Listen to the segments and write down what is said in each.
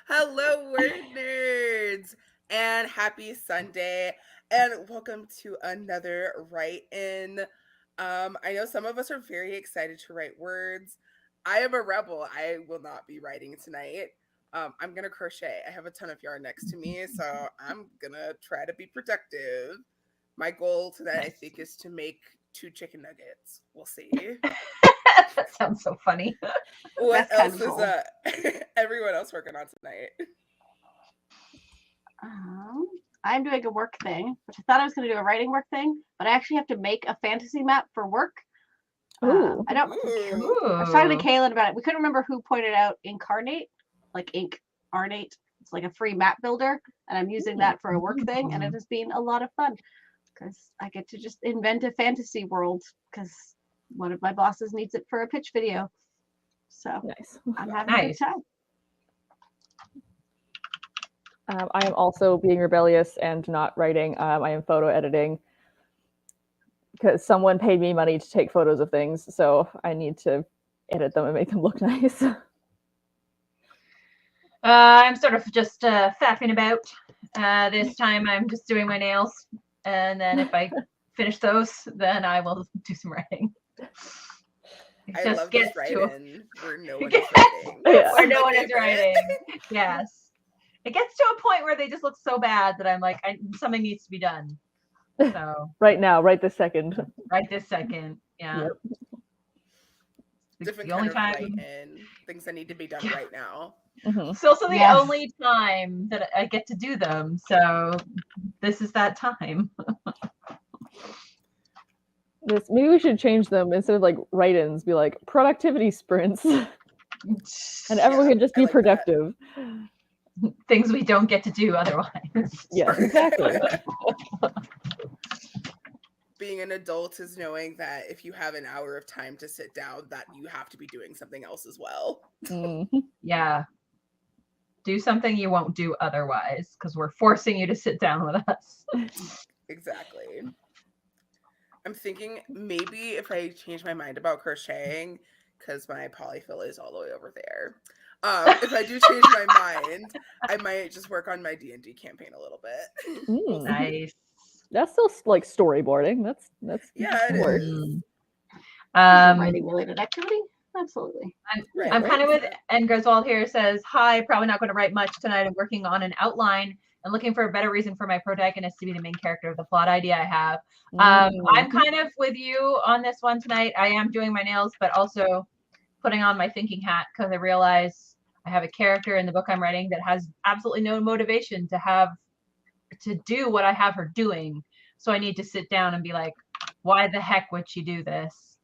Hello, word nerds, and happy Sunday, and welcome to another write in. I know some of us are very excited to write words. I am a rebel. I will not be writing tonight. I'm gonna crochet. I have a ton of yarn next to me, so I'm gonna try to be productive. My goal tonight, I think, is to make 2 chicken nuggets. We'll see. That sounds so funny. What That's kind else of is cool. everyone else working on tonight? I'm doing a work thing, which I thought I was going to do a writing work thing, but I actually have to make a fantasy map for work. Ooh. I don't. Ooh. I was talking to Kaylin about it. We couldn't remember who pointed out Incarnate, like Inkarnate. It's like a free map builder, and I'm using that for a work thing, and it has been a lot of fun because I get to just invent a fantasy world because one of my bosses needs it for a pitch video. So Nice. I'm having a good time. I am also being rebellious and not writing. I am photo editing because someone paid me money to take photos of things, so I need to edit them and make them look nice. I'm sort of just faffing about. This time I'm just doing my nails, and then if I finish those, then I will do some writing. I love this write-in where no one is Yes. writing. Yeah. Where no My one is favorite. writing. Yes. It gets to a point where they just look so bad that I'm like, something needs to be done. So Right now, right this second. right this second, yeah. Yep. Different The only kind of time, write-in. Things that need to be done Yeah. right now. Mhm. it's also the Yes. only time that I get to do them. So this is that time. Maybe we should change them instead of like write-ins, be like productivity sprints, and everyone Yeah, can just I be like that. productive. Things we don't get to do otherwise. Yes, exactly. Being an adult is knowing that if you have an hour of time to sit down, that you have to be doing something else as well. Mhm. Yeah. Do something you won't do otherwise because we're forcing you to sit down with us. Exactly. I'm thinking maybe if I change my mind about crocheting, because my polyfill is all the way over there. If I do change my mind, I might just work on my D&D campaign a little bit. We'll see. Nice. That's still like storyboarding. That's Yeah, it work. is. Writing related activity? Absolutely. Right, I'm kind of with right. and Griswold here says, hi, probably not going to write much tonight. I'm working on an outline and looking for a better reason for my protagonist to be the main character of the plot idea I have. I'm kind of with you on this one tonight. I am doing my nails, but also putting on my thinking hat because I realize I have a character in the book I'm writing that has absolutely no motivation to do what I have her doing. So I need to sit down and be like, why the heck would she do this?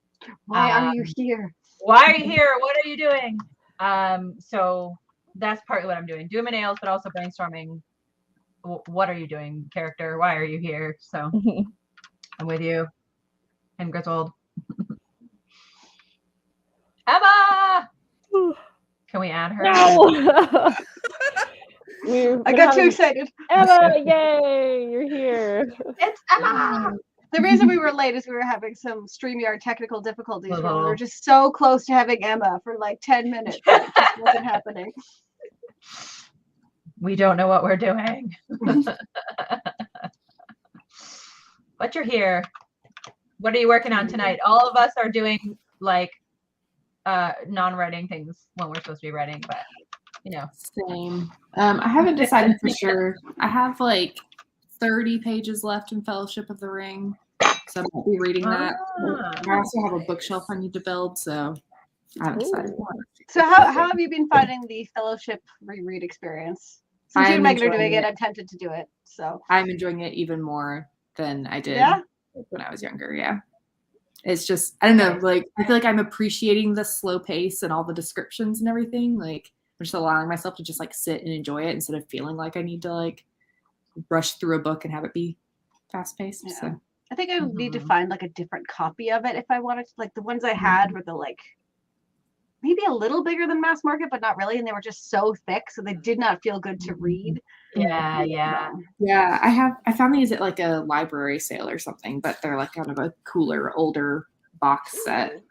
Why are you here? Why are you here? What are you doing? So that's partly what I'm doing. Doing my nails, but also brainstorming. What are you doing, character? Why are you here? So I'm with you. And Griswold. Emma! Can we add her? No! I got too excited. Emma, yay! You're here. It's Emma! The reason we were late is we were having some StreamYard technical difficulties where we Uh-oh. were just so close to having Emma for like 10 minutes. But it just wasn't happening. We don't know what we're doing. But you're here. What are you working on tonight? All of us are doing like non-writing things when we're supposed to be writing, but you know. Same. I haven't decided for sure. I have like 30 pages left in Fellowship of the Ring, so I might be reading that. I also have a bookshelf I need to build, so I haven't decided. So how have you been finding the Fellowship reread experience? Since you and Megan are doing it, I'm tempted to do it. So I'm enjoying it even more than I did when I was younger. Yeah. It's just, I don't know, like I feel like I'm appreciating the slow pace and all the descriptions and everything. Like I'm just allowing myself to just like sit and enjoy it instead of feeling like I need to like rush through a book and have it be fast paced. Yeah. So I think I would need to find like a different copy of it if I wanted to. Like the ones I had were the like maybe a little bigger than mass market, but not really, and they were just so thick, so they did not feel good to read. Yeah. I found these at like a library sale or something, but they're like kind of a cooler, older box set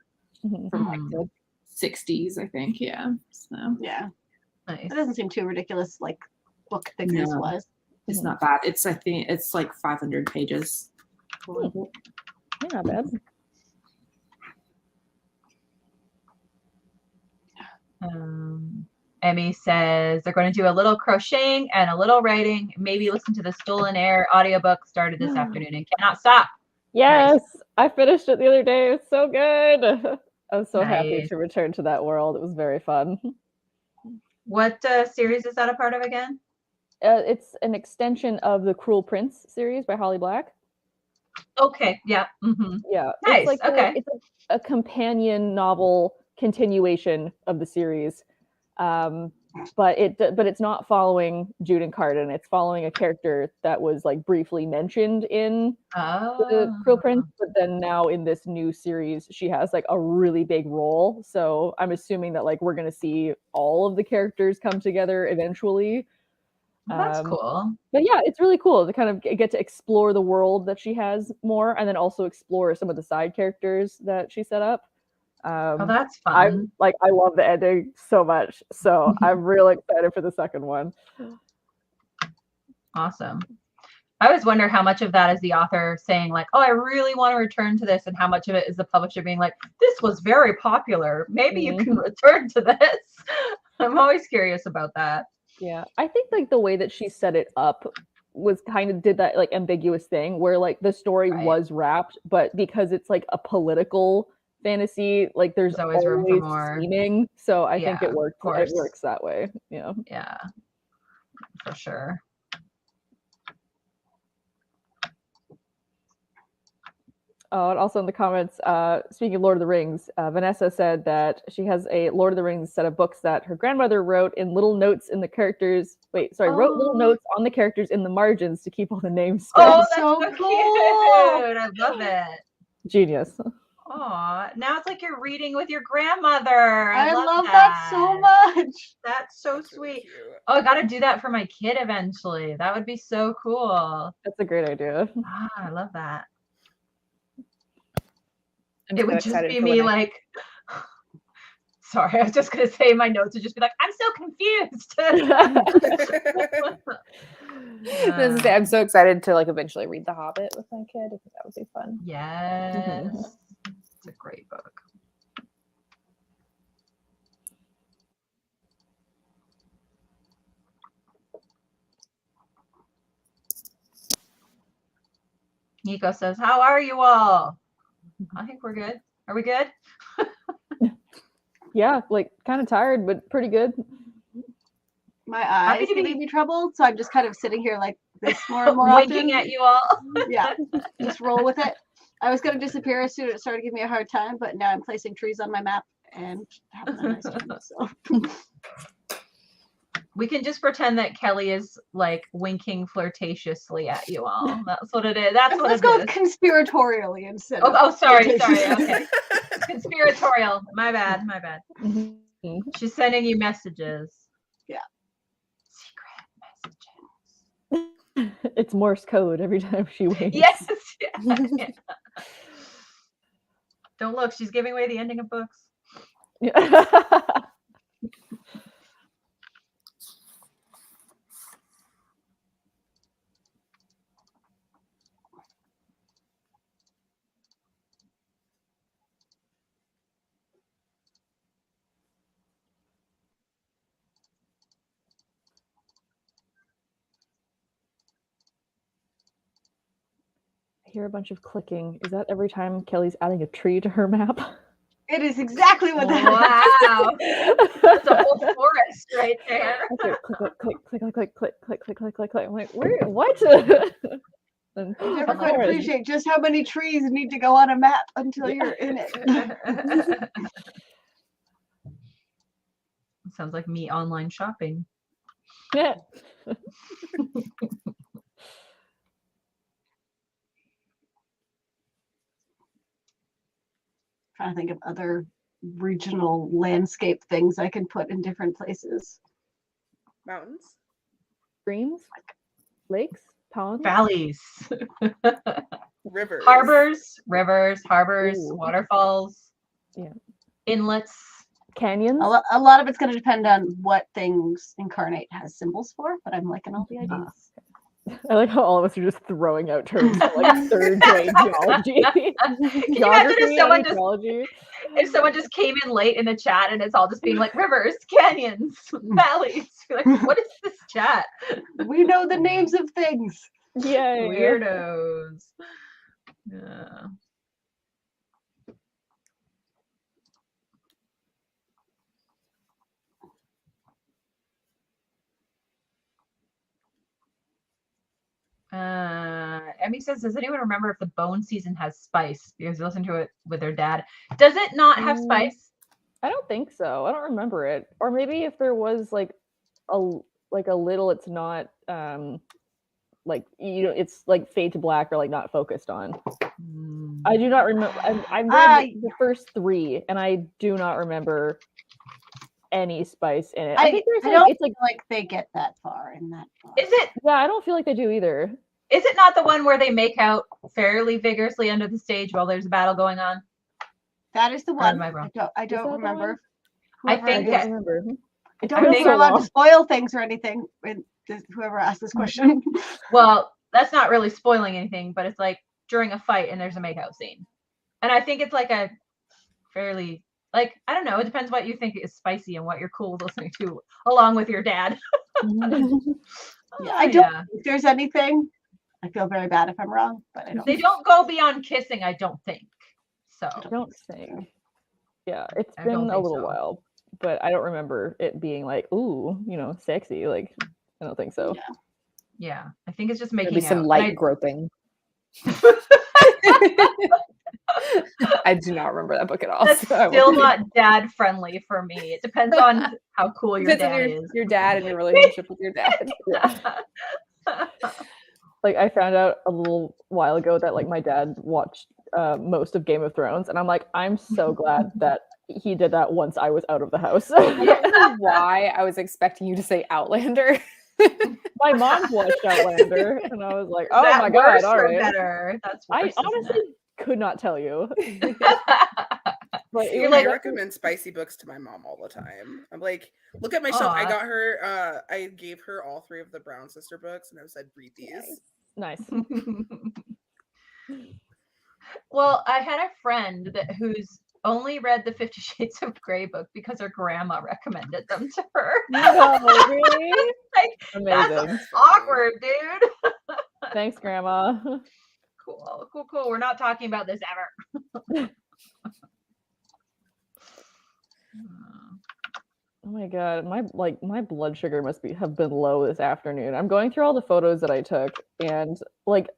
from like the 60s, I think. Yeah. So yeah. Nice. It doesn't seem too ridiculous, like book thickness No. wise. It's not bad. I think it's like 500 pages. Yeah, not bad. Emmy says they're going to do a little crocheting and a little writing. Maybe listen to the Stolen Air audiobook started this afternoon and cannot stop. Yes, I finished it the other day. It was so good. I was so happy Nice. to return to that world. It was very fun. What series is that a part of again? It's an extension of the Cruel Prince series by Holly Black. Okay, yeah. Mm-hmm. Yeah, Nice, it's like okay. it's a companion novel continuation of the series, but it's not following Jude and Carden. It's following a character that was like briefly mentioned in the Cruel Prince, but then now in this new series, she has like a really big role. So I'm assuming that like we're gonna see all of the characters come together eventually. That's cool. But yeah, it's really cool to kind of get to explore the world that she has more, and then also explore some of the side characters that she set up. Oh, that's I fun. love the ending so much, so I'm really excited for the second one. Awesome. I always wonder how much of that is the author saying like, oh, I really want to return to this, and how much of it is the publisher being like, this was very popular. Maybe you can return to this. I'm always curious about that. Yeah, I think like the way that she set it up was kind of did that like ambiguous thing where like the story was wrapped, but because it's like a political fantasy, like there's always room for always more. scheming. So I think Yeah, it works. of course. It works that way. Yeah. Yeah, for sure. Oh, and also in the comments, speaking of Lord of the Rings, Vanessa said that she has a Lord of the Rings set of books that her grandmother wrote in little notes in the characters. Wrote little notes on the characters in the margins to keep all the names straight. Oh, that's so so cool. cute. I love it. Genius. Aw, now it's like you're reading with your grandmother. I love that so much. That's so That's really sweet. cute. Oh, I gotta do that for my kid eventually. That would be so cool. That's a great idea. Ah, I love that. I'm It so would just excited be for me when I- like, sorry, I was just gonna say my notes would just be like, I'm so confused. I was gonna say, I'm so excited to like eventually read The Hobbit with my kid. I think that would be fun. Yes, it's a great book. Nico says, how are you all? I think we're good. Are we good? Yeah, like kind of tired, but pretty good. My eyes to be- giving me trouble, so I'm just kind of sitting here like this more and more Winking often. at you all. Yeah, just roll with it. I was gonna disappear as soon as it started giving me a hard time, but now I'm placing trees on my map and having a nice time. So We can just pretend that Kelly is like winking flirtatiously at you all. That's what it is. That's what let's it go is. with conspiratorially instead. Oh, sorry. flirtatious. Okay. Conspiratorial. My bad. Mhm. She's sending you messages. Yeah. Secret messages. It's Morse code every time she winks. Yes. Yeah. Don't look. She's giving away the ending of books. Yeah. I hear a bunch of clicking. Is that every time Kelly's adding a tree to her map? It is exactly what that Wow. That's a whole forest right there. Okay, click, click, click, click, click, click, click, click, click, click. I'm like, where? What? And You never of quite course. appreciate just how many trees need to go on a map until you're in it. Sounds like me online shopping. Yeah. Trying to think of other regional landscape things I can put in different places. Mountains. Streams, lakes, ponds. Valleys. Rivers. Harbors, rivers, harbors, Ooh. waterfalls, Yeah. inlets, Canyons. A lot of it's going to depend on what things Incarnate has symbols for, but I'm liking all the ideas. I like how all of us are just throwing out terms for like third grade geology. Can you imagine if Geography someone and just ecology. if someone just came in late in the chat and it's all just being like rivers, canyons, valleys? You're like, what is this chat? We know the names of things. Yay. Weirdos. Yeah. Emmy says, does anyone remember if the bone season has spice? Because they listened to it with their dad. Does it not have spice? I don't think so. I don't remember it. Or maybe if there was like a little, it's not like it's like fade to black or like not focused on. I do not remember. I've read the first 3 and I do not remember any spice in it. I think there's don't it's like they get that far in that book. Is it? Yeah, I don't feel like they do either. Is it not the one where they make out fairly vigorously under the stage while there's a battle going on? That is the Or am one. I wrong? I don't that the remember. I Whoever- think I don't remember. I don't know if we're allowed to spoil things or anything. Whoever asked this question. Well, that's not really spoiling anything, but it's like during a fight and there's a makeout scene. And I think it's like a fairly, like, I don't know, it depends what you think is spicy and what you're cool with listening to along with your dad. Yeah, I don't think there's anything. I feel very bad if I'm wrong, but I don't. They don't go beyond kissing, I don't think. So I don't think. Yeah, it's I been don't a think little so. while, but I don't remember it being like, ooh, sexy. Like, I don't think so. yeah, I think it's just Maybe making some out. light groping. I do not remember that book at all. That's so I still won't- not dad friendly for me. It depends on how cool your Depends on dad is. your dad and your relationship with your dad. Like, I found out a little while ago that like my dad watched most of Game of Thrones, and I'm like, I'm so glad that he did that once I was out of the house. I don't know why I was expecting you to say Outlander. My mom watched Outlander, and I was like, oh That my worse god, all or right. better? That's I worse, isn't honestly could not tell you. it? But it See, was I like, recommend spicy books to my mom all the time. I'm like, look at my shelf. I Aw. got her. I gave her all 3 of the Brown sister books, and I said, read these. nice. Well, I had a friend who's only read the 50 Shades of Grey book because her grandma recommended them to her. No, really? Like, Amazing. that's awkward, dude. Thanks, Grandma. Cool. We're not talking about this ever. Oh my god, my blood sugar must have been low this afternoon. I'm going through all the photos that I took, and like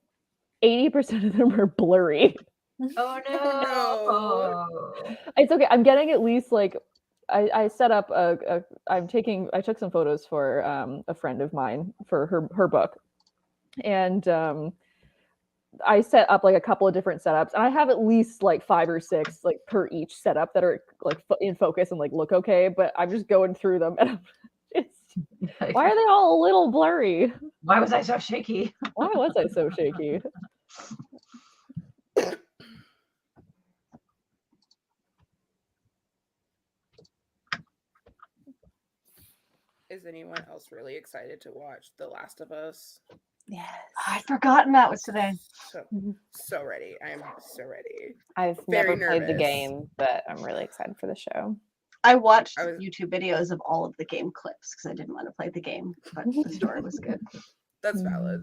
80% of them are blurry. Oh no. It's okay. I'm getting at least like I set up I took some photos for a friend of mine for her book, and I set up like a couple of different setups, and I have at least like 5 or 6 like per each setup that are like in focus and like look okay. But I'm just going through them, and why are they all a little blurry? Why was I so shaky? Why was I so shaky? Is anyone else really excited to watch The Last of Us? Yes. I'd forgotten that was today. So ready. I am so ready. I've Very never played the nervous. game, but I'm really excited for the show. I watched I was- YouTube videos of all of the game clips because I didn't want to play the game, but the story was good. That's valid.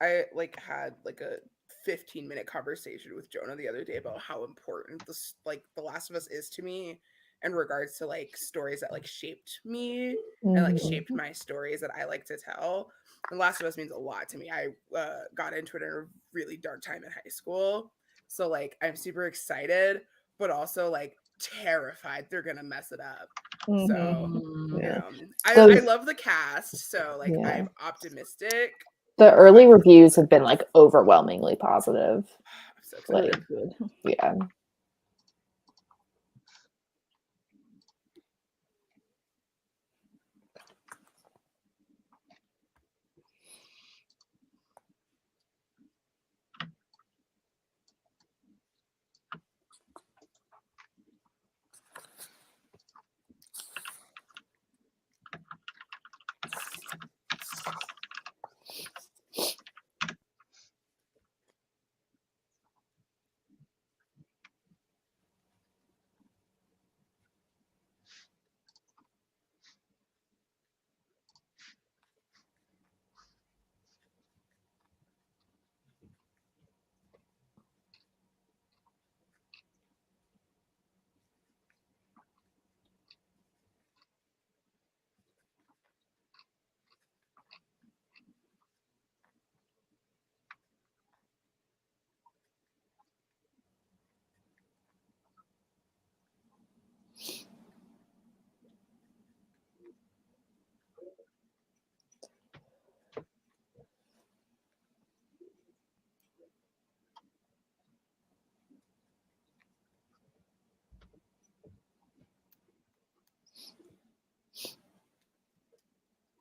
I like had like a 15-minute conversation with Jonah the other day about how important this like The Last of Us is to me in regards to like stories that like shaped me and like shaped my stories that I like to tell. The Last of Us means a lot to me. I got into it in a really dark time in high school. So like I'm super excited, but also like terrified they're gonna mess it up. Mhm. So Yeah. I Those- love the cast, so like Yeah. I'm optimistic. The early reviews have been like overwhelmingly positive. I'm so Like, excited. Good. yeah.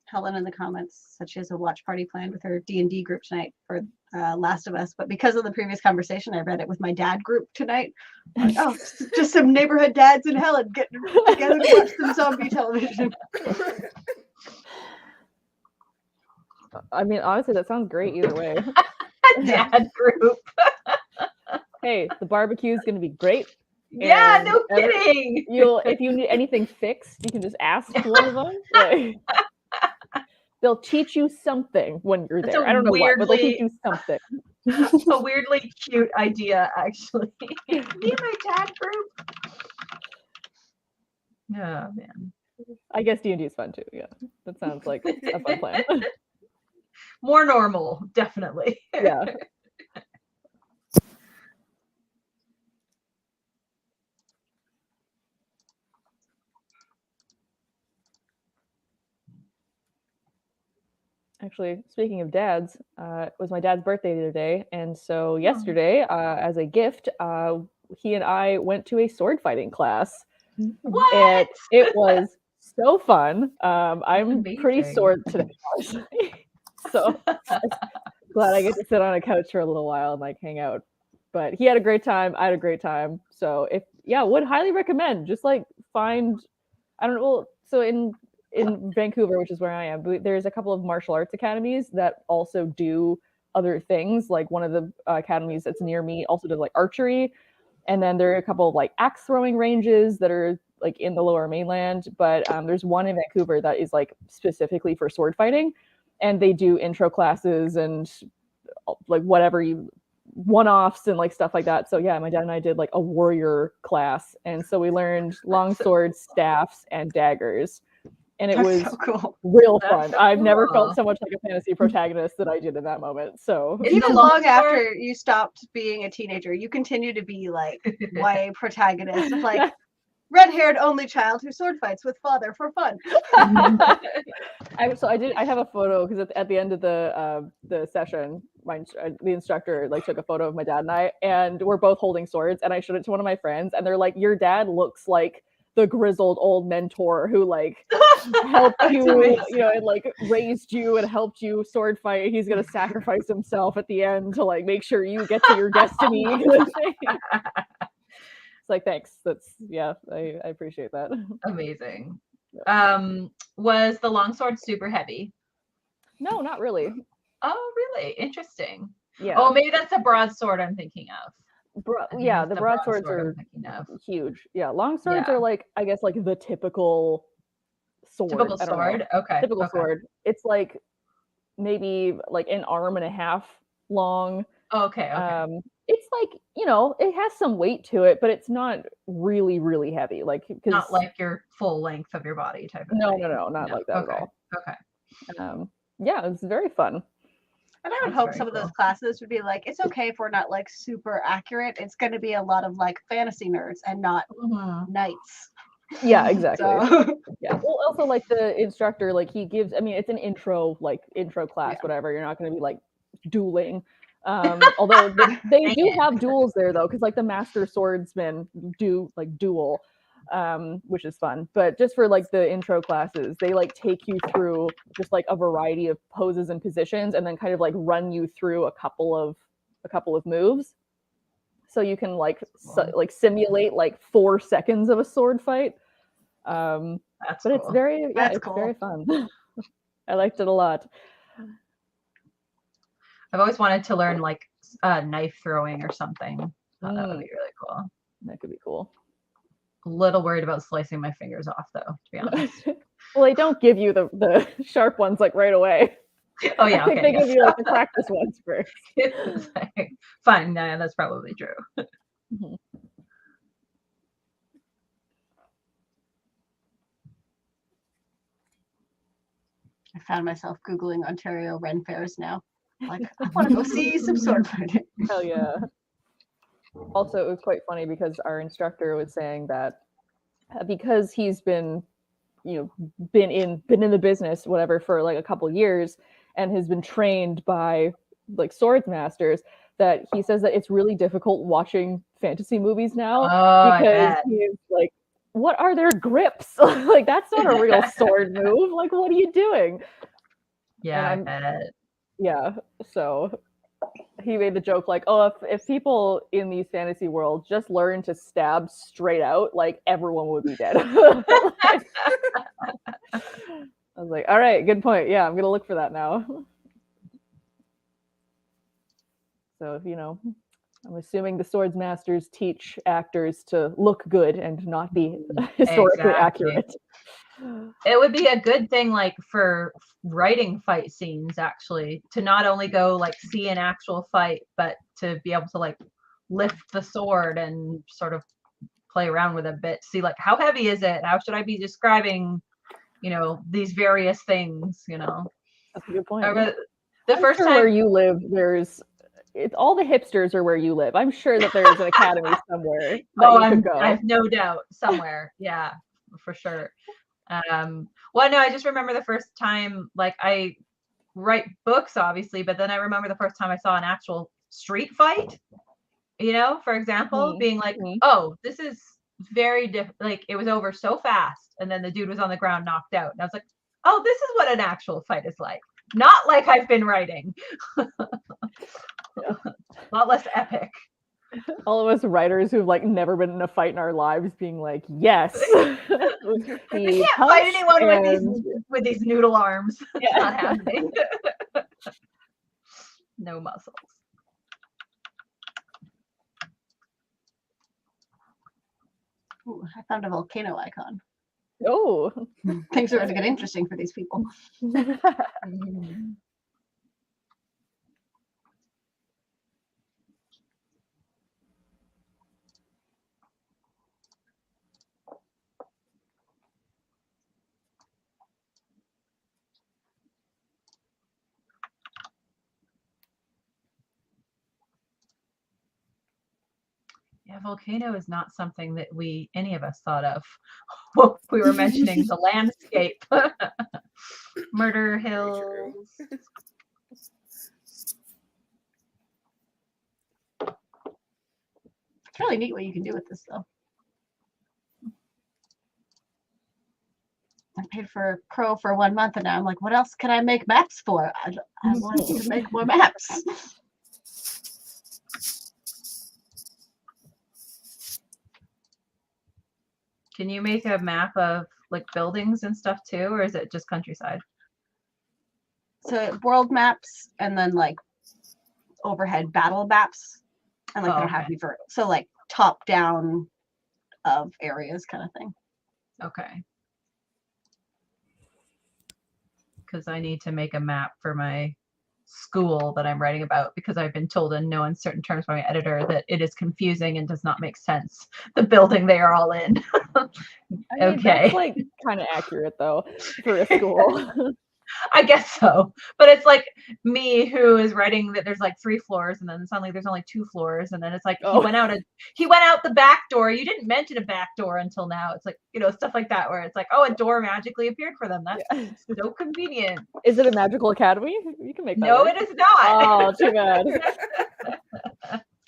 Helen in the comments said she has a watch party planned with her D&D group tonight for Last of Us, but because of the previous conversation, I read it with my dad group tonight. Like, oh, just some neighborhood dads and Helen getting together to watch some zombie television. I mean, honestly, that sounds great either way. Dad group. Hey, the barbecue is going to be great. Yeah, And no kidding. if you need anything fixed, you can just ask one of them. Like, they'll teach you something when you're That's there. a I don't know what, but they'll teach weirdly- you something. A weirdly cute idea, actually. Me and my dad group. Oh man. I guess D&D is fun too. Yeah, that sounds like a fun plan. More normal, definitely. Yeah. Actually, speaking of dads, it was my dad's birthday the other day, and so yesterday, as a gift, he and I went to a sword fighting class. What? And it was so fun. I'm pretty amazing. sore today, honestly. So glad I get to sit on a couch for a little while and like hang out. But he had a great time. I had a great time. So would highly recommend. Just like find, I don't know. So in Vancouver, which is where I am, there's a couple of martial arts academies that also do other things. Like one of the academies that's near me also does like archery. And then there are a couple of like axe throwing ranges that are like in the Lower Mainland. But there's one in Vancouver that is like specifically for sword fighting. And they do intro classes and like whatever one-offs and like stuff like that. So yeah, my dad and I did like a warrior class. And so we learned long swords, staffs, and daggers. And it was so cool. real That's fun. so I've never cool. felt so much like a fantasy protagonist that I did in that moment. So Is the Even long long sword- after you stopped being a teenager, you continue to be like YA protagonist of like red-haired only child who sword fights with father for fun. I have a photo because at the end of the session, the instructor like took a photo of my dad and I, and we're both holding swords, and I showed it to one of my friends, and they're like, "Your dad looks like the grizzled old mentor who like helped you, amazing. you know, and like raised you and helped you sword fight. He's gonna sacrifice himself at the end to like make sure you get to your destiny." It's like, thanks. I appreciate that. Amazing. Was the longsword super heavy? No, not really. Oh, really? Interesting. Yeah. Oh, maybe that's the broadsword I'm thinking of. I think Yeah, that's the broadswords broadsword I'm are thinking of. huge. Yeah, long swords Yeah. are like, I guess, like the typical sword. Typical I don't know. sword. Okay. Typical okay. sword. It's like maybe like an arm and a half long. Okay. It's like, you know, it has some weight to it, but it's not really, really heavy. Like, because Not like your full length of your body type of no, thing. not like that okay. at all. Okay. Yeah, it's very fun. And I would That's hope very some of those cool. classes would be like, it's okay if we're not like super accurate. It's going to be a lot of like fantasy nerds and not Mhm. knights. Yeah, exactly. So Yeah. Well, also like the instructor, like he gives, I mean, it's an intro class, Yeah. whatever. You're not going to be like dueling. Although they do have duels there though, because like the master swordsmen do like duel, which is fun. But just for like the intro classes, they like take you through just like a variety of poses and positions, and then kind of like run you through a couple of moves, so you can like like simulate like 4 seconds of a sword fight. That's But cool. it's very That's it's very cool. fun. I liked it a lot. I've always wanted to learn like knife throwing or something. Thought that would be really cool. That could be cool. A little worried about slicing my fingers off though, to be honest. Well, they don't give you the sharp ones like right away. Oh yeah, I think okay. they give you like the practice ones first. It's like, fine, yeah, that's probably true. I found myself Googling Ontario Ren Fairs now. Like, I want to go see some sword fighting. Hell yeah. Also, it was quite funny because our instructor was saying that because he's been, you know, been in the business, whatever, for like a couple years and has been trained by like swords masters, that he says that it's really difficult watching fantasy movies now Oh, I because bet. he's like, what are their grips? Like, that's not a real sword move. Like, what are you doing? Yeah, And I bet. Yeah, so he made the joke like, oh, if people in these fantasy worlds just learn to stab straight out, like everyone would be dead. I was like, all right, good point. Yeah, I'm gonna look for that now. So, I'm assuming the swords masters teach actors to look good and not be historically Exactly. accurate. It would be a good thing, like, for writing fight scenes, actually, to not only go like see an actual fight, but to be able to like lift the sword and sort of play around with it a bit, see like how heavy is it? How should I be describing, these various things, That's a good point. The I'm first sure time where you live, all the hipsters are where you live. I'm sure that there's an academy somewhere that you could go. I have no doubt somewhere. Yeah, for sure. Well, no, I just remember the first time, like, I write books, obviously, but then I remember the first time I saw an actual street fight, for example, being like, Mhm. oh, this is very different. Like, it was over so fast, and then the dude was on the ground knocked out. And I was like, oh, this is what an actual fight is like. Not like I've been writing. A lot less epic. All of us writers who've like never been in a fight in our lives being like, yes. I can't fight anyone with these noodle arms. It's not happening. No muscles. Ooh, I found a volcano icon. Oh. Things are going to get interesting for these people. Yeah, volcano is not something that any of us thought of. Well, we were mentioning the landscape. Murder Hills. It's really neat what you can do with this, though. I paid for Pro for 1 month, and now I'm like, what else can I make maps for? I want to make more maps. Can you make a map of like buildings and stuff too, or is it just countryside? So world maps, and then like overhead battle maps, and like they don't have to be for so like top down of areas kind of thing. Okay. Because I need to make a map for my school that I'm writing about, because I've been told in no uncertain terms by my editor that it is confusing and does not make sense, the building they are all in. Okay. That's like kind of accurate though for a school. I guess so. But it's like me who is writing that there's like 3 floors, and then suddenly there's only 2 floors, and then it's like he went out the back door. You didn't mention a back door until now. It's like, stuff like that where it's like, oh, a door magically appeared for them. That's so convenient. Is it a magical academy? You can make that No, work. it is not. Oh, too bad.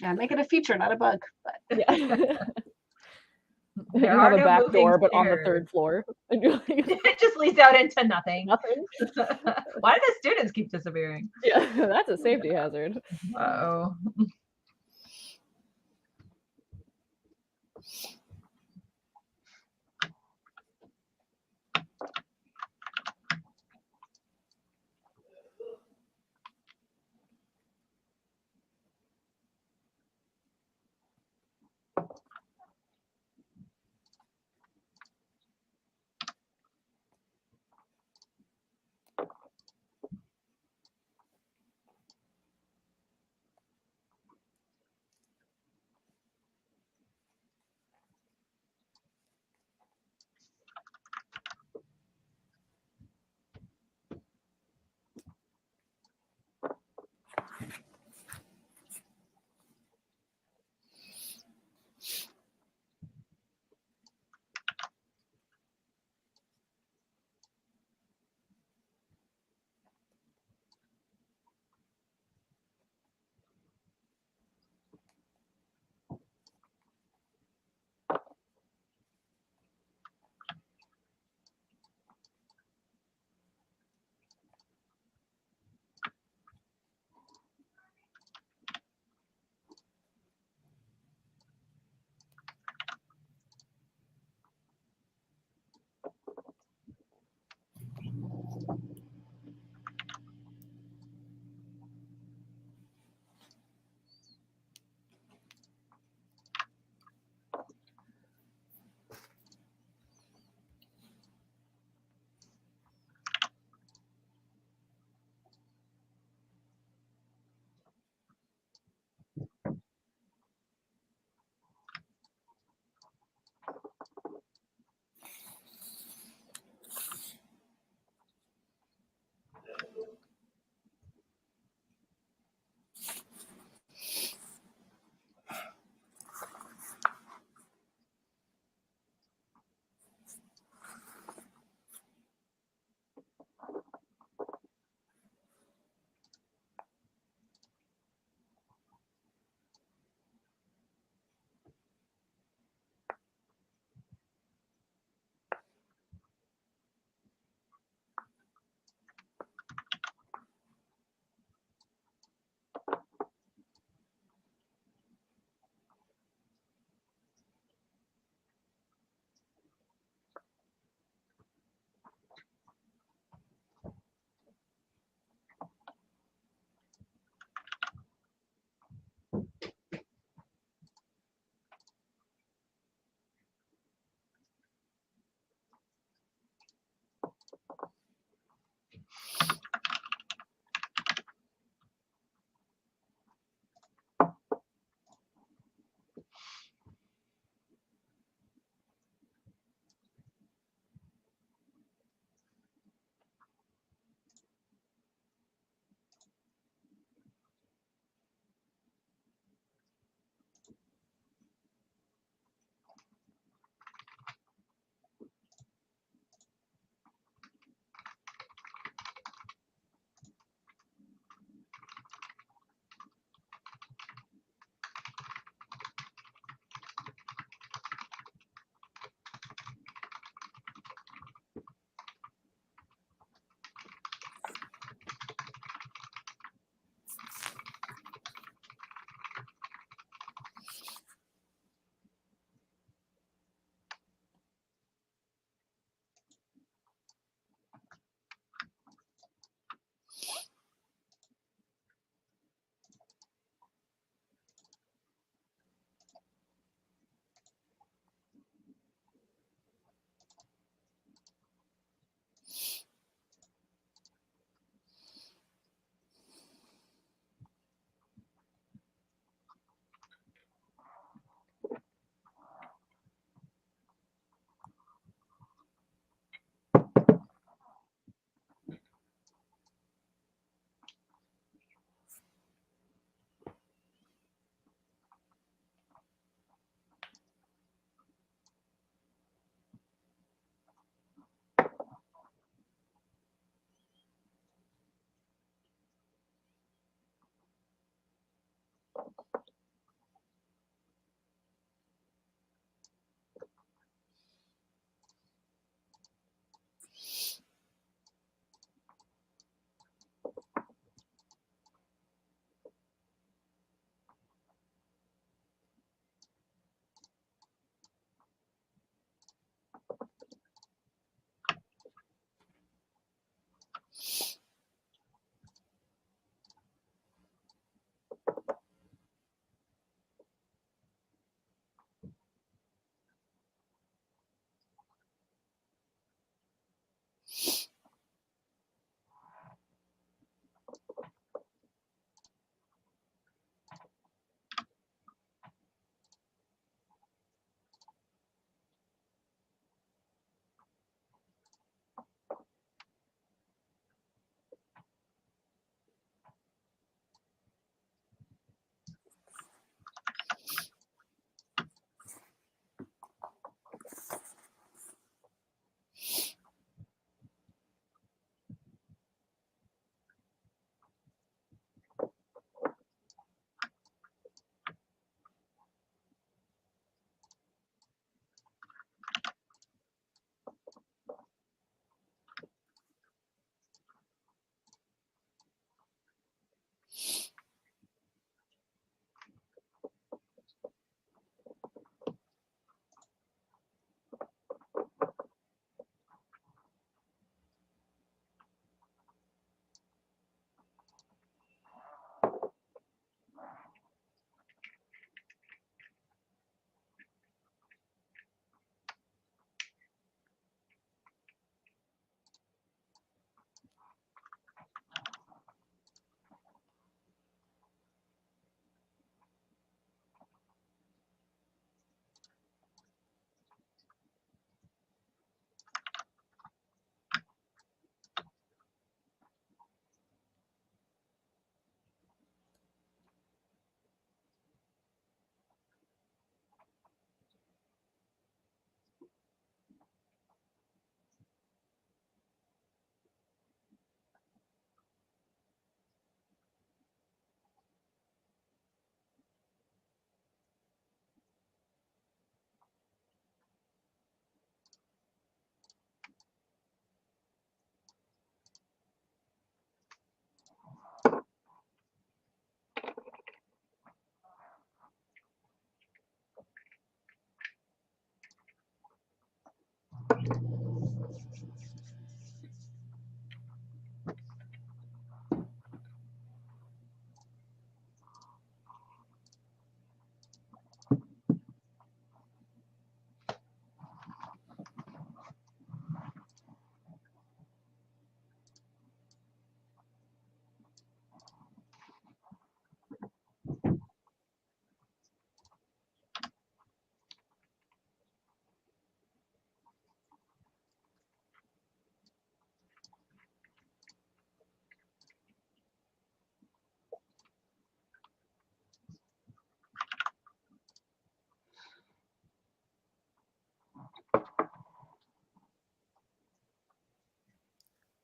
Yeah, make it a feature, not a bug. But Yeah. You There have are a no back moving door, but on the stairs. 3rd floor. It just leads out into nothing. Nothing. Why do the students keep disappearing? Yeah, that's a safety hazard. Uh-oh.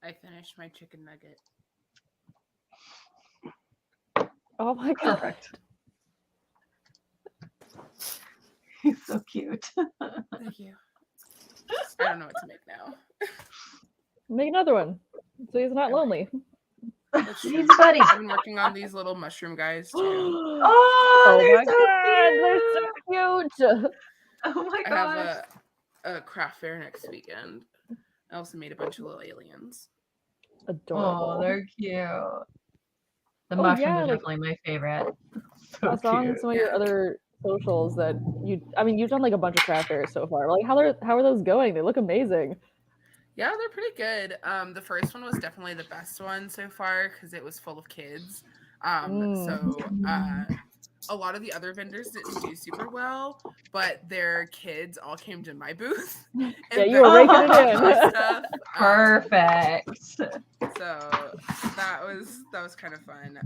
I finished my chicken nugget. Oh my god. Perfect. He's so cute. Thank you. I don't know what to make now. Make another one. So he's not Okay. lonely. That's He's true. a buddy. I've been working on these little mushroom guys too. Oh, Oh they're my so god, they're so cute. Oh my I gosh. have a craft fair next weekend. I also made a bunch of little aliens. Adorable. Oh, they're cute. The Oh, mushrooms yeah, are like- definitely my favorite. So I saw on cute. some of your Yeah. other socials that you've done like a bunch of craft fairs so far. Like how are those going? They look amazing. Yeah, they're pretty good. The first one was definitely the best one so far because it was full of kids. So a lot of the other vendors didn't do super well, but their kids all came to my booth. And Yeah, you were raking vended it in. my stuff. Perfect. So that was kind of fun.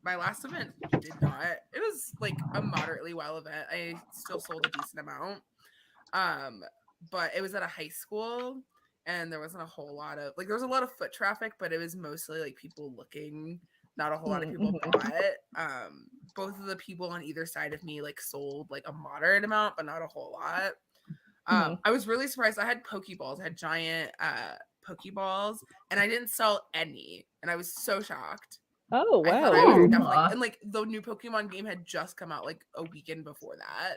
My last event did not. It was like a moderately well event. I still sold a decent amount. But it was at a high school and there wasn't a whole lot of there was a lot of foot traffic, but it was mostly like people looking. Not a whole lot of people bought. Both of the people on either side of me like sold like a moderate amount, but not a whole lot. I was really surprised. I had Pokeballs, I had giant Pokeballs, and I didn't sell any, and I was so shocked. Oh I wow. thought I was Ooh. definitely, and like the new Pokemon game had just come out like a weekend before that.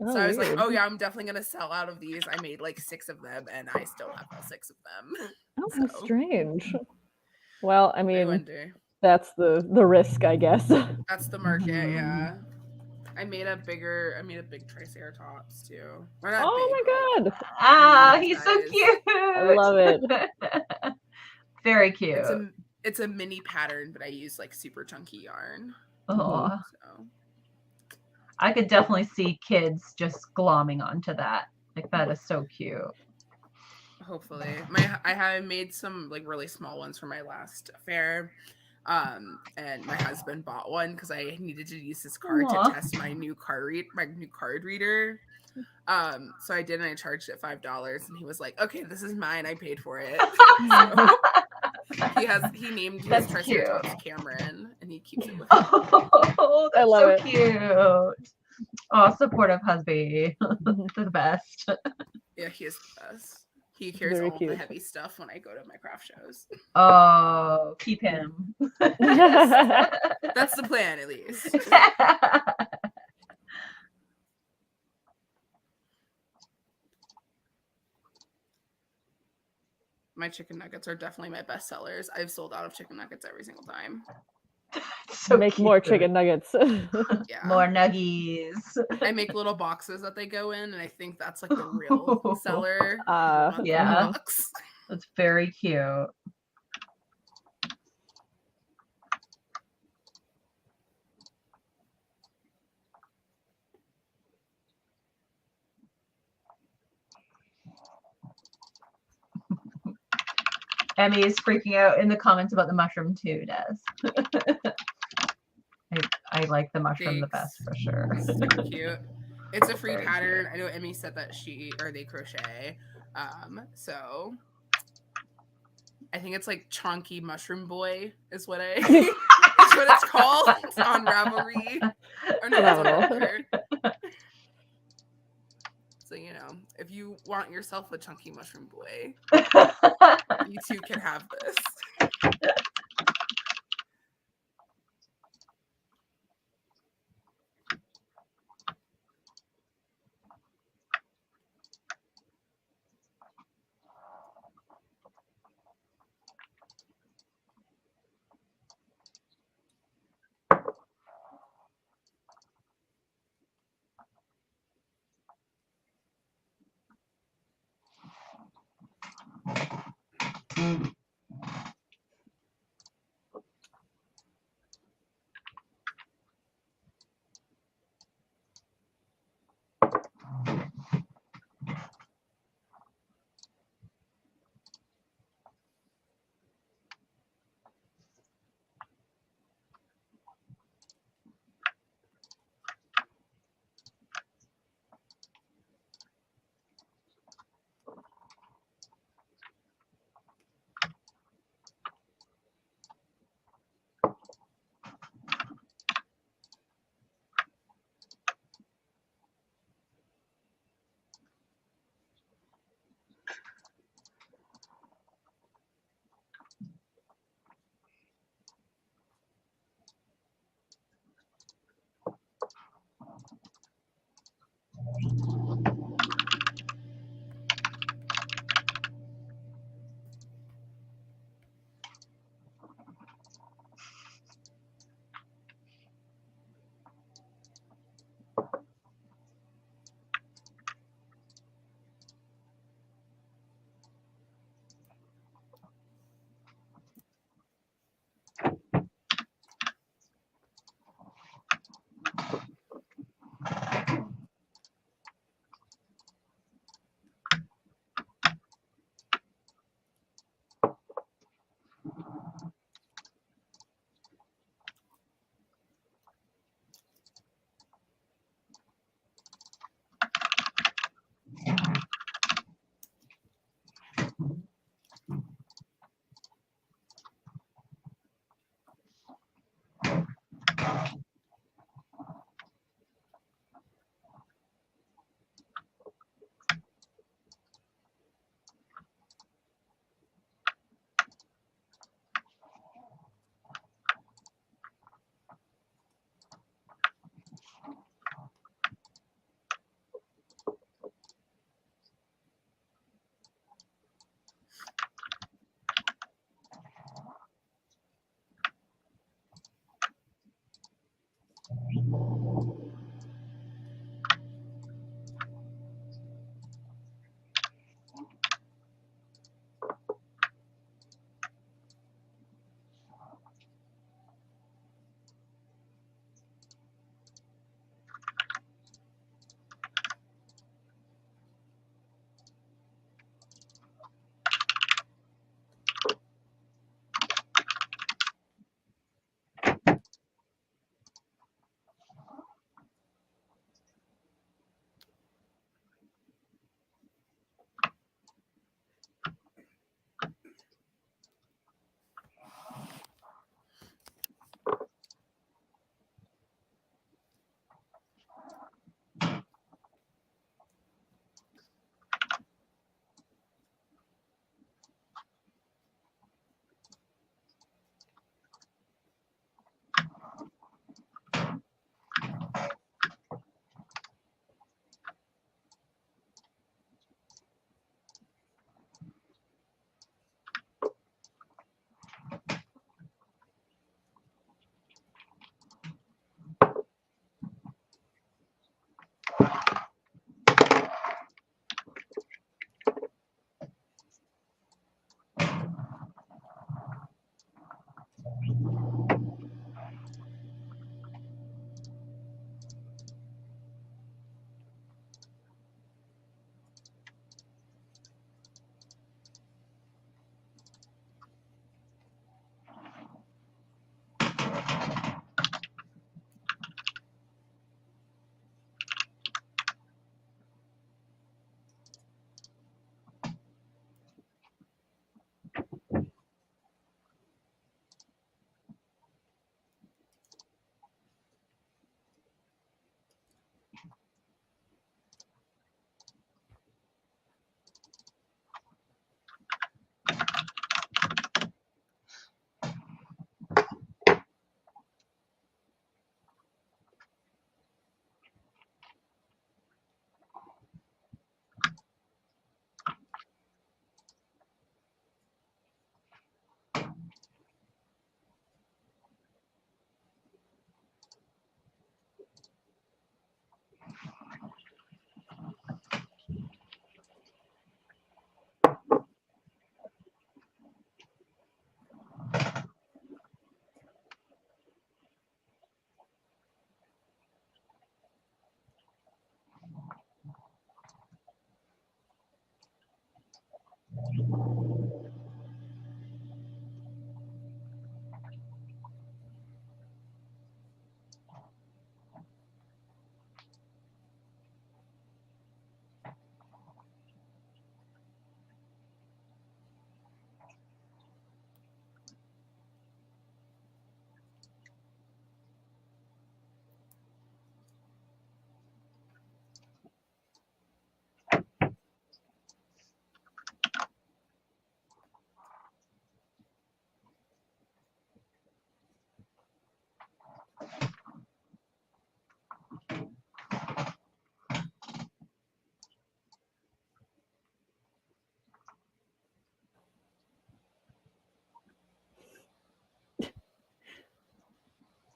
Oh, So I was weird. like, oh yeah, I'm definitely gonna sell out of these. I made like 6 of them, and I still have all 6 of them. Oh, how so- strange. Well, I I mean, wonder. that's the risk, I guess. That's the market, Mhm. yeah. I made a big Triceratops too. Or not Oh big, my but, god. Ah, he's so Size. cute. I love it. Very cute. it's a mini pattern, but I use like super chunky yarn. Oh, So I could definitely see kids just glomming onto that. Like that is so cute. hopefully, I have made some like really small ones for my last fair. And my husband bought one because I needed to use his card Aw. to test my new card reader. So I did, and I charged it $5, and he was like, "Okay, this is mine. I paid for it." So he named his That's Triceratops cute. Cameron, and he keeps it with him. Oh, that's love so it. cute. Oh, supportive husband. The best. Yeah, he is the best. He carries Very all cute. the heavy stuff when I go to my craft shows. Oh, keep him. That's the plan, at least. My chicken nuggets are definitely my best sellers. I've sold out of chicken nuggets every single time. So Make more cute. chicken nuggets. Yeah. More nuggies. I make little boxes that they go in, and I think that's like the real seller. Yeah. Box. That's very cute. Emmy is freaking out in the comments about the mushroom too, Des. I like the mushroom the best for sure. Super cute. It's a free Very pattern. I know Emmy said that they crochet. So I think it's like Chonky Mushroom Boy is what is what it's called on Ravelry. Or no, it's on Phenomenal. Ravelry. So if you want yourself a Chunky Mushroom Boy, you too can have this.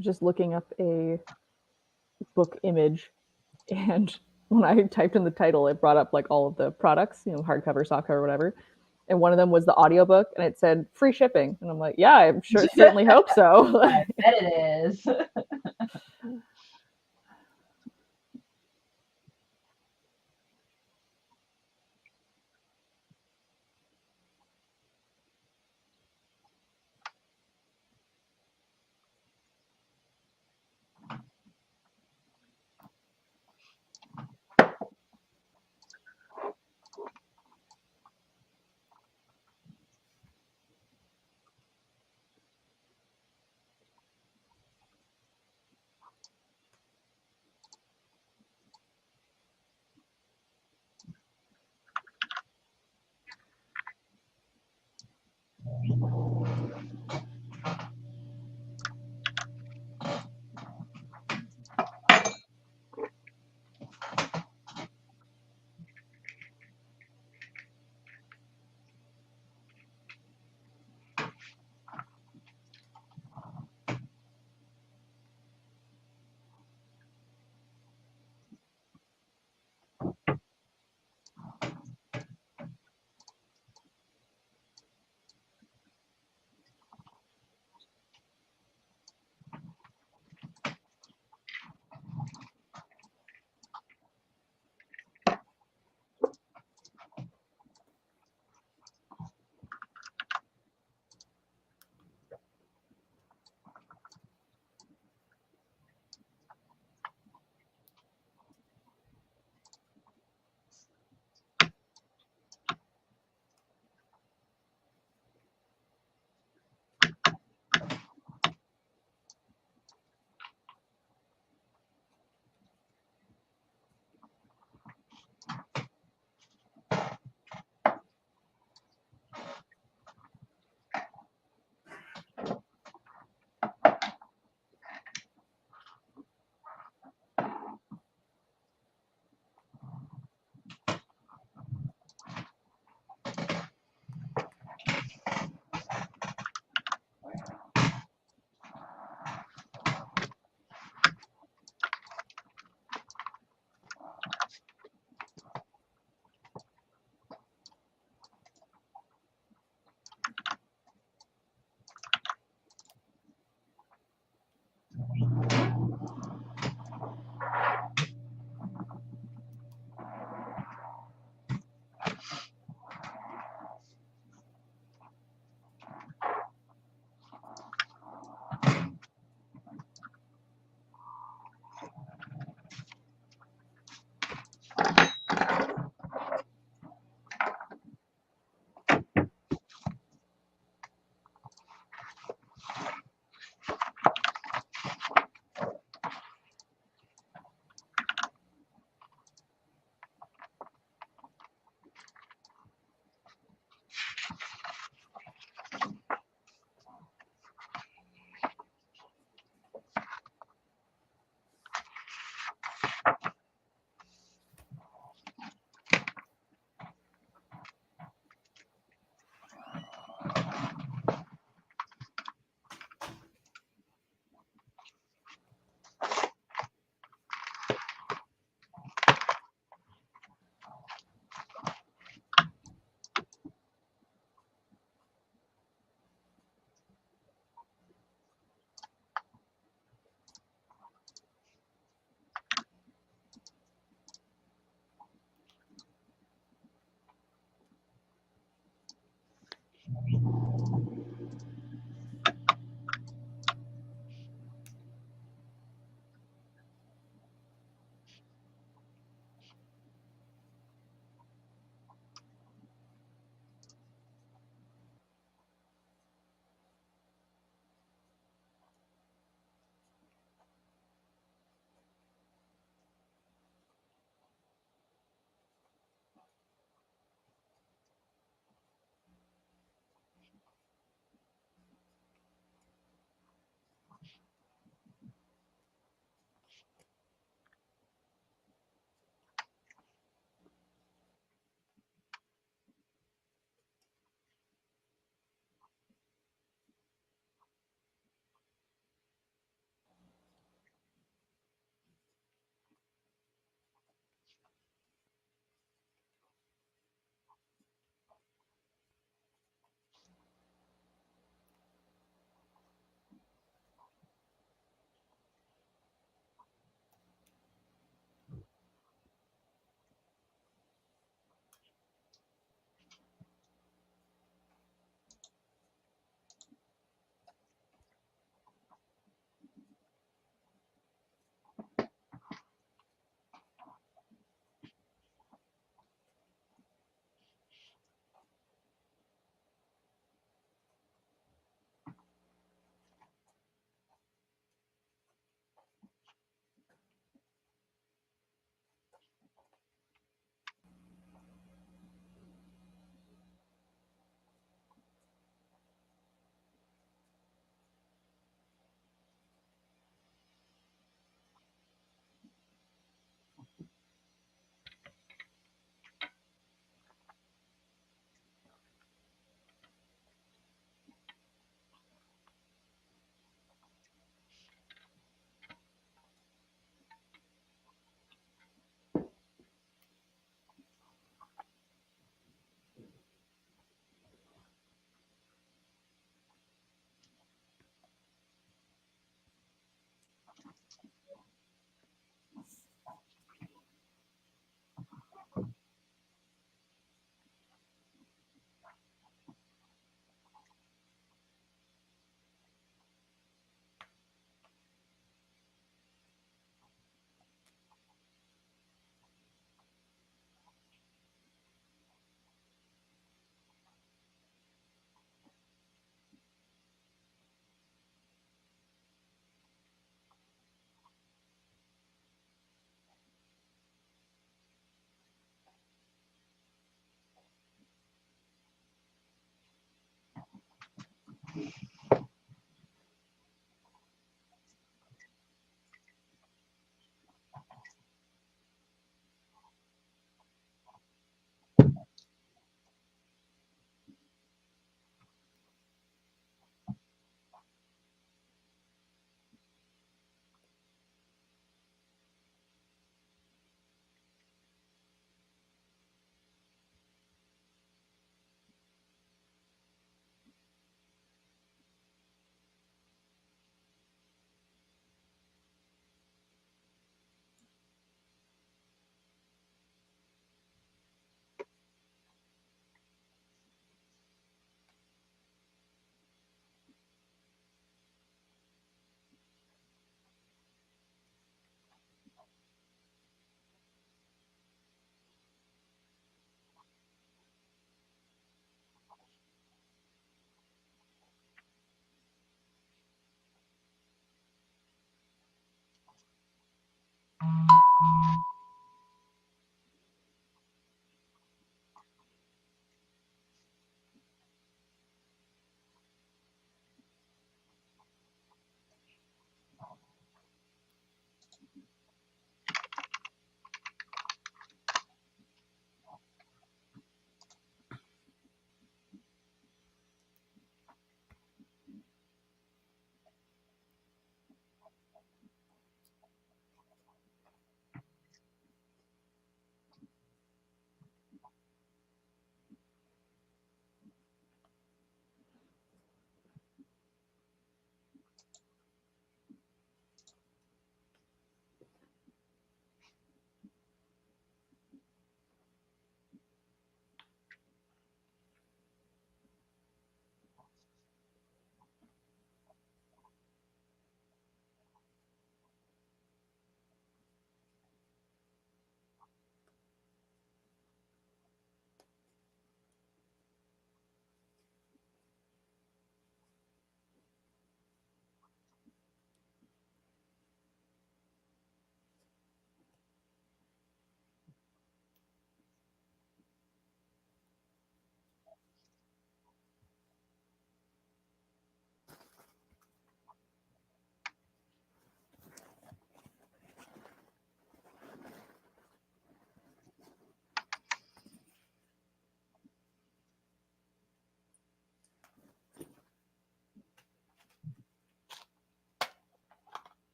was just looking up a book image, and when I typed in the title, it brought up like all of the products, you know, hardcover, softcover, whatever. And one of them was the audiobook, and it said free shipping. And I'm like, yeah, I'm sure, certainly hope so. I bet it is.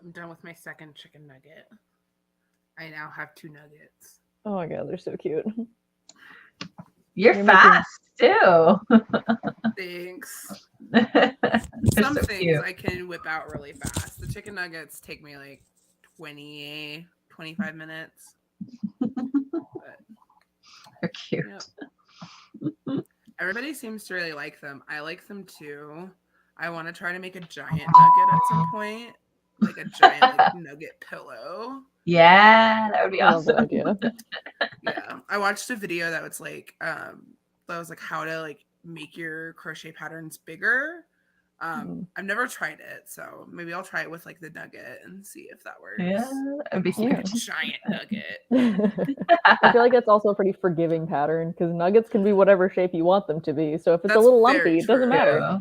I'm done with my second chicken nugget. I now have 2 nuggets. Oh my god, they're so cute. You're You're making- fast too. Thanks. They're Some so things cute. I can whip out really fast. The chicken nuggets take me like 25 minutes. They're cute. Yep. Everybody seems to really like them. I like them too. I want to try to make a giant nugget at some point, like a giant like, nugget pillow. Yeah, that would be I love that awesome. idea. Yeah, I watched a video that was like how to like make your crochet patterns bigger. I've never tried it, so maybe I'll try it with like the nugget and see if that works. Yeah, that'd be Yeah. Like cute. a giant nugget. I feel like it's also a pretty forgiving pattern because nuggets can be whatever shape you want them to be. So if it's a That's little very lumpy, it doesn't true. matter. Yeah,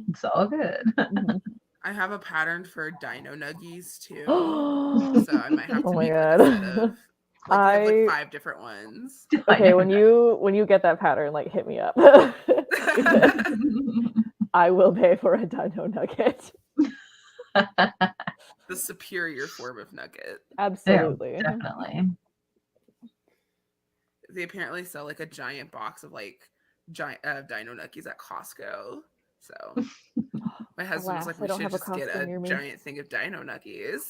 it's all good. Mhm. I have a pattern for dino nuggies too, Oh so I might have to my make like, a set god. of like, I have, I- like 5 different ones. Okay, when you get that pattern, like hit me up. I will pay for a dino nugget. The superior form of nugget. Absolutely. Definitely. They apparently sell like a giant box of like giant dino nuggies at Costco. So my husband was Alas, like, I we don't should have a just get Costco a near me. giant thing of dino nuggies.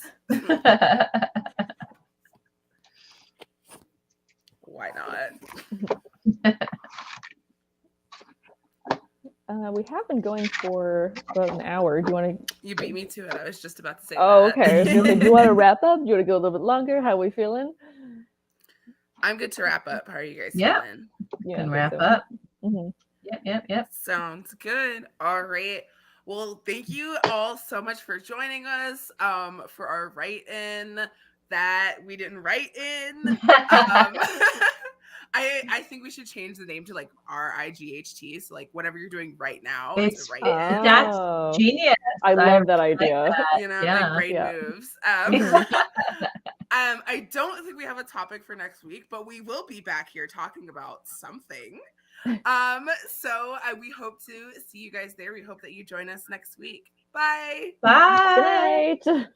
Why not? We have been going for about an hour. Do you want to? You beat me to it. I was just about to say Oh, that. okay. I was gonna say, do you want to wrap up? Do you want to go a little bit longer? How are we feeling? I'm good to wrap up. How are you guys Yeah. feeling? Yeah, Can I think wrap so. up. Mhm. Yep. Sounds good. All right. Well, thank you all so much for joining us for our write-in that we didn't write in. I think we should change the name to like RIGHT. So like whatever you're doing right now is It's a write-in. That's Oh, genius. I love that like idea. You know, Yeah. like brain Yeah. moves. Mhm. I don't think we have a topic for next week, but we will be back here talking about something. So we hope to see you guys there. We hope that you join us next week. Bye. Bye. Good night.